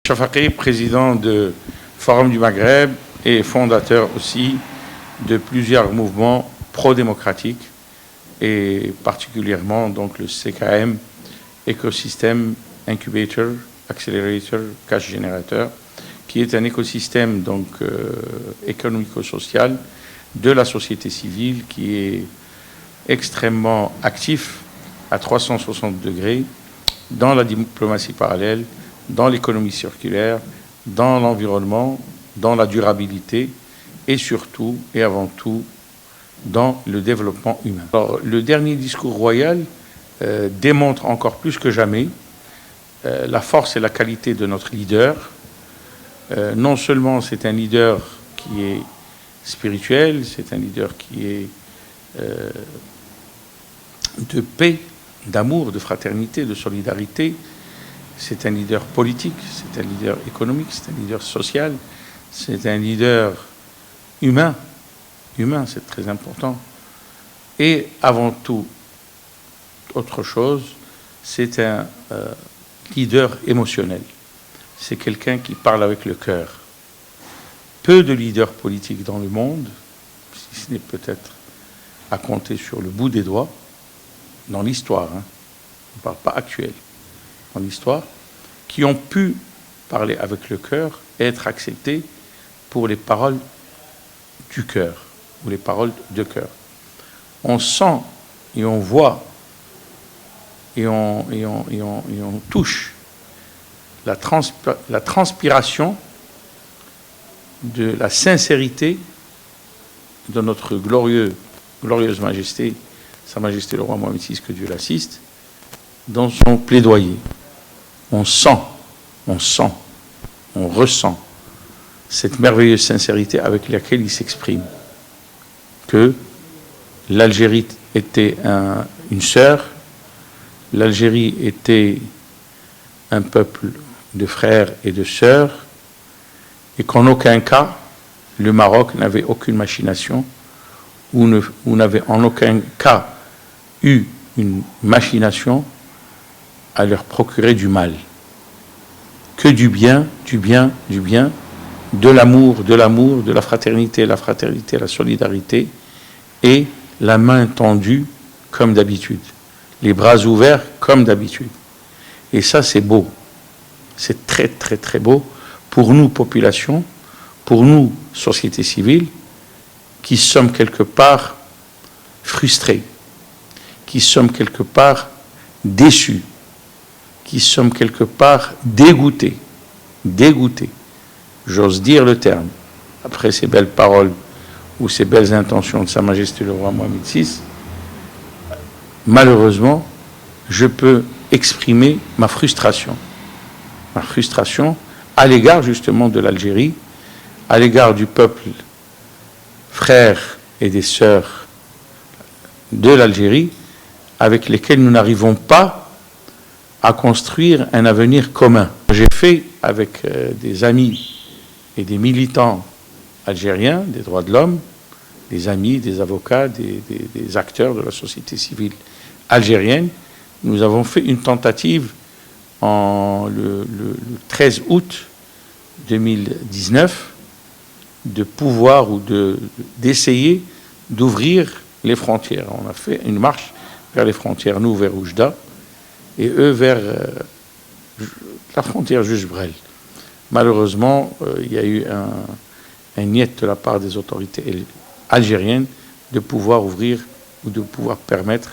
Chafaqi, président du Forum du Maghreb et fondateur aussi de plusieurs mouvements pro-démocratiques et particulièrement donc le CKM, Ecosystem Incubator, Accelerator, Cash Generator, qui est un écosystème donc économico-social de la société civile qui est extrêmement actif à 360 degrés dans la diplomatie parallèle, dans l'économie circulaire, dans l'environnement, dans la durabilité et surtout et avant tout dans le développement humain. Alors, le dernier discours royal démontre encore plus que jamais la force et la qualité de notre leader. Non seulement c'est un leader qui est spirituel, c'est un leader qui est de paix, d'amour, de fraternité, de solidarité. C'est un leader politique, c'est un leader économique, c'est un leader social, c'est un leader humain. Humain, c'est très important. Et avant tout, autre chose, c'est un leader émotionnel. C'est quelqu'un qui parle avec le cœur. Peu de leaders politiques dans le monde, si ce n'est peut-être à compter sur le bout des doigts, dans l'histoire, hein, on ne parle pas actuel, dans l'histoire, qui ont pu parler avec le cœur et être acceptés pour les paroles du cœur, ou les paroles de cœur. On sent et on voit et on touche la transpiration de la sincérité de notre glorieuse majesté, Sa Majesté le roi Mohamed VI, que Dieu l'assiste, dans son plaidoyer. On sent, on ressent cette merveilleuse sincérité avec laquelle il s'exprime. Que l'Algérie était une sœur, l'Algérie était un peuple de frères et de sœurs, et qu'en aucun cas, le Maroc n'avait aucune machination, ou n'avait en aucun cas eu une machination à leur procurer du mal. Que du bien, du bien, du bien, de l'amour, de la fraternité, la solidarité, et la main tendue comme d'habitude, les bras ouverts comme d'habitude. Et ça, c'est beau. C'est très, très, très beau pour nous, population, pour nous, société civile, qui sommes quelque part frustrés, qui sommes quelque part déçus, qui sommes quelque part dégoûtés, j'ose dire le terme, après ces belles paroles ou ces belles intentions de Sa Majesté le roi Mohamed VI, malheureusement, je peux exprimer ma frustration à l'égard justement de l'Algérie, à l'égard du peuple frères et des sœurs de l'Algérie, avec lesquels nous n'arrivons pas à construire un avenir commun. J'ai fait avec des amis et des militants algériens des droits de l'homme, des amis, des avocats, des acteurs de la société civile algérienne. Nous avons fait une tentative le 13 août 2019 de pouvoir ou d'essayer d'ouvrir les frontières. On a fait une marche vers les frontières, nous vers Oujda, et eux vers la frontière Juge-Brel. Malheureusement, il y a eu un niet de la part des autorités algériennes de pouvoir ouvrir ou de pouvoir permettre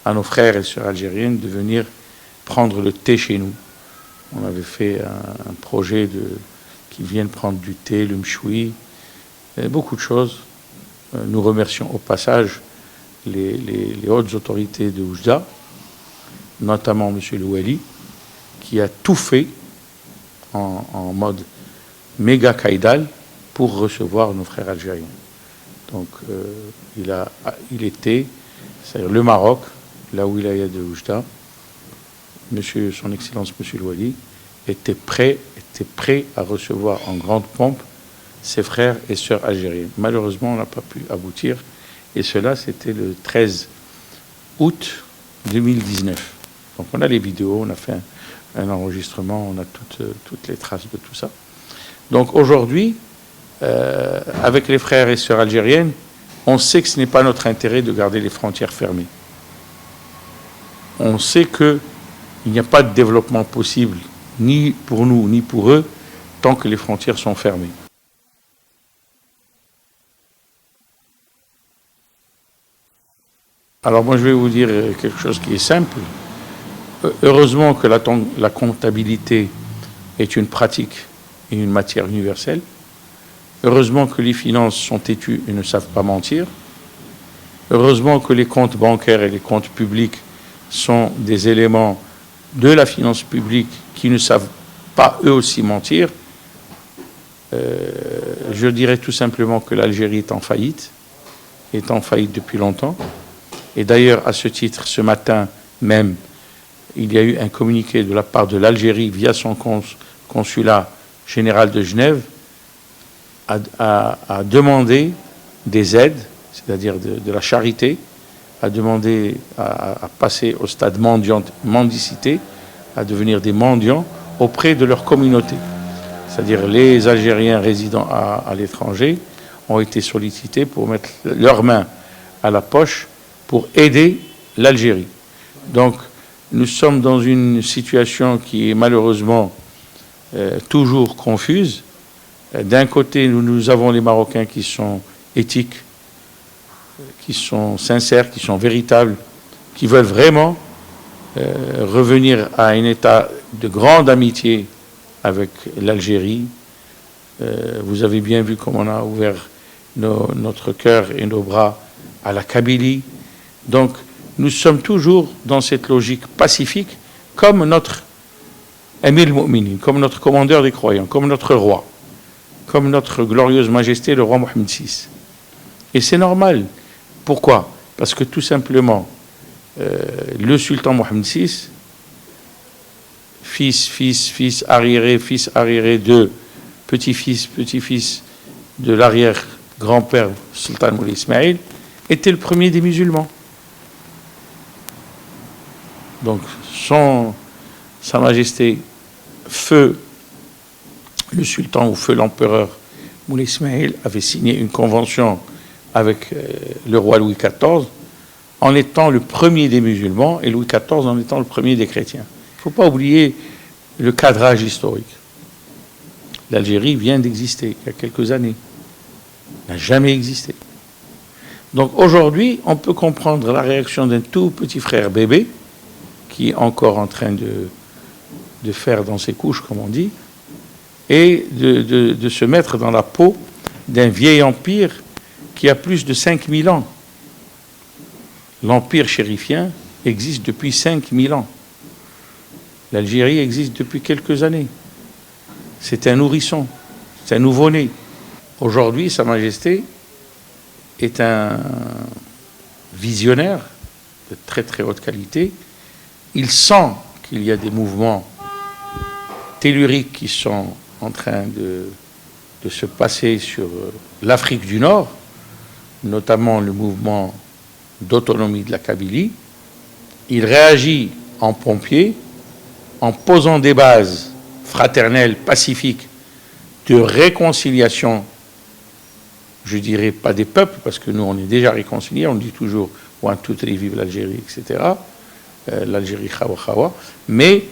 à nos frères et sœurs algériennes de venir prendre le thé chez nous. On avait fait un projet qui viennent prendre du thé, le mchoui, beaucoup de choses. Nous remercions au passage les hautes autorités de Oujda, notamment M. Louali, qui a tout fait en mode méga caïdal pour recevoir nos frères algériens. Donc il était, c'est-à-dire le Maroc, la wilaya de Oujda, son Excellence M. Louali, était prêt à recevoir en grande pompe ses frères et sœurs algériens. Malheureusement, on n'a pas pu aboutir, et cela, c'était le 13 août 2019. Donc on a les vidéos, on a fait un enregistrement, on a toutes les traces de tout ça. Donc aujourd'hui, avec les frères et sœurs algériennes, on sait que ce n'est pas notre intérêt de garder les frontières fermées. On sait qu'il n'y a pas de développement possible, ni pour nous, ni pour eux, tant que les frontières sont fermées. Alors moi, je vais vous dire quelque chose qui est simple. Heureusement que la comptabilité est une pratique et une matière universelle. Heureusement que les finances sont têtues et ne savent pas mentir. Heureusement que les comptes bancaires et les comptes publics sont des éléments de la finance publique qui ne savent pas eux aussi mentir. Je dirais tout simplement que l'Algérie est en faillite depuis longtemps. Et d'ailleurs, à ce titre, ce matin même, il y a eu un communiqué de la part de l'Algérie via son consulat général de Genève à demander des aides, c'est-à-dire de la charité, à demander à passer au stade mendicité, à devenir des mendiants auprès de leur communauté. C'est-à-dire les Algériens résidant à l'étranger ont été sollicités pour mettre leurs mains à la poche pour aider l'Algérie. Donc, nous sommes dans une situation qui est malheureusement toujours confuse. D'un côté, nous avons les Marocains qui sont éthiques, qui sont sincères, qui sont véritables, qui veulent vraiment revenir à un état de grande amitié avec l'Algérie. Vous avez bien vu comment on a ouvert notre cœur et nos bras à la Kabylie. Donc, nous sommes toujours dans cette logique pacifique, comme notre Amir al-Mu'minin, comme notre commandeur des croyants, comme notre roi, comme notre glorieuse majesté, le roi Mohammed VI. Et c'est normal. Pourquoi? Parce que tout simplement, le sultan Mohammed VI, fils arriéré de petit-fils de l'arrière-grand-père sultan Moulay Ismaïl, était le premier des musulmans. Donc, Sa Majesté, feu le sultan ou feu l'empereur Moulay Ismaïl avait signé une convention avec le roi Louis XIV en étant le premier des musulmans et Louis XIV en étant le premier des chrétiens. Il ne faut pas oublier le cadrage historique. L'Algérie vient d'exister il y a quelques années. Elle n'a jamais existé. Donc aujourd'hui, on peut comprendre la réaction d'un tout petit frère bébé qui est encore en train de faire dans ses couches, comme on dit, et de se mettre dans la peau d'un vieil empire qui a plus de 5000 ans. L'empire chérifien existe depuis 5000 ans. L'Algérie existe depuis quelques années. C'est un nourrisson, c'est un nouveau-né. Aujourd'hui, Sa Majesté est un visionnaire de très très haute qualité. Il sent qu'il y a des mouvements telluriques qui sont en train de se passer sur l'Afrique du Nord, notamment le mouvement d'autonomie de la Kabylie. Il réagit en pompier, en posant des bases fraternelles, pacifiques, de réconciliation, je dirais pas des peuples, parce que nous on est déjà réconciliés, on dit toujours « One, two, three, vive l'Algérie », etc., l'Algérie Khawa Khawa, mais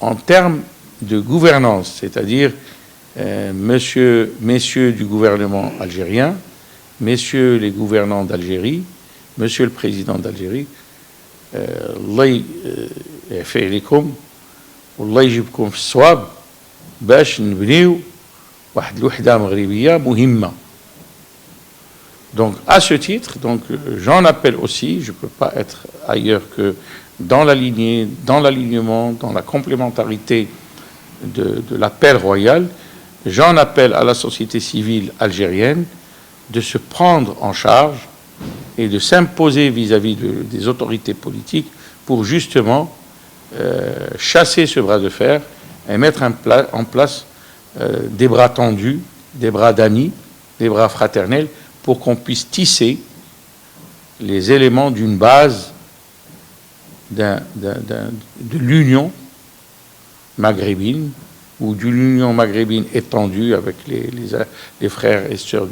en termes de gouvernance, c'est-à-dire messieurs du gouvernement algérien, messieurs les gouvernants d'Algérie, monsieur le président d'Algérie, Allah يعفي عليكم والله يجيبكم في الصواب باش نبنيو واحد الوحدة مغربية مهمة. Donc à ce titre, j'en appelle aussi, je ne peux pas être ailleurs que dans la lignée, dans l'alignement, dans la complémentarité de l'appel royal, j'en appelle à la société civile algérienne de se prendre en charge et de s'imposer vis-à-vis des autorités politiques pour justement chasser ce bras de fer et mettre en place des bras tendus, des bras d'amis, des bras fraternels, pour qu'on puisse tisser les éléments d'une base de l'union maghrébine ou de l'Union maghrébine étendue avec les frères et sœurs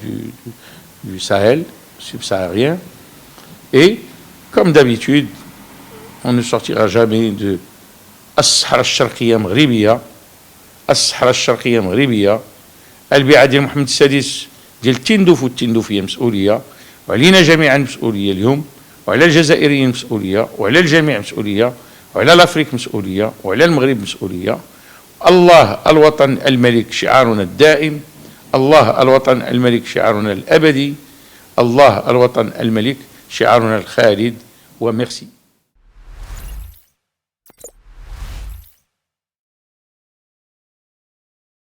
du Sahel subsaharien. Et, comme d'habitude, on ne sortira jamais de الصحراء الشرقية مغربية الصحراء الشرقية مغربية البيعة ديال محمد السادس ديال التندوف والتندوفية مسؤولية وعلينا جميعا مسؤولية اليوم وعلى الجزائريين مسؤولية وعلى الجميع مسؤولية وعلى الأفريق مسؤولية وعلى المغرب مسؤولية. الله الوطن الملك شعارنا الدائم، الله الوطن الملك شعارنا الأبدي، الله الوطن الملك شعارنا الخالد. وميرسي.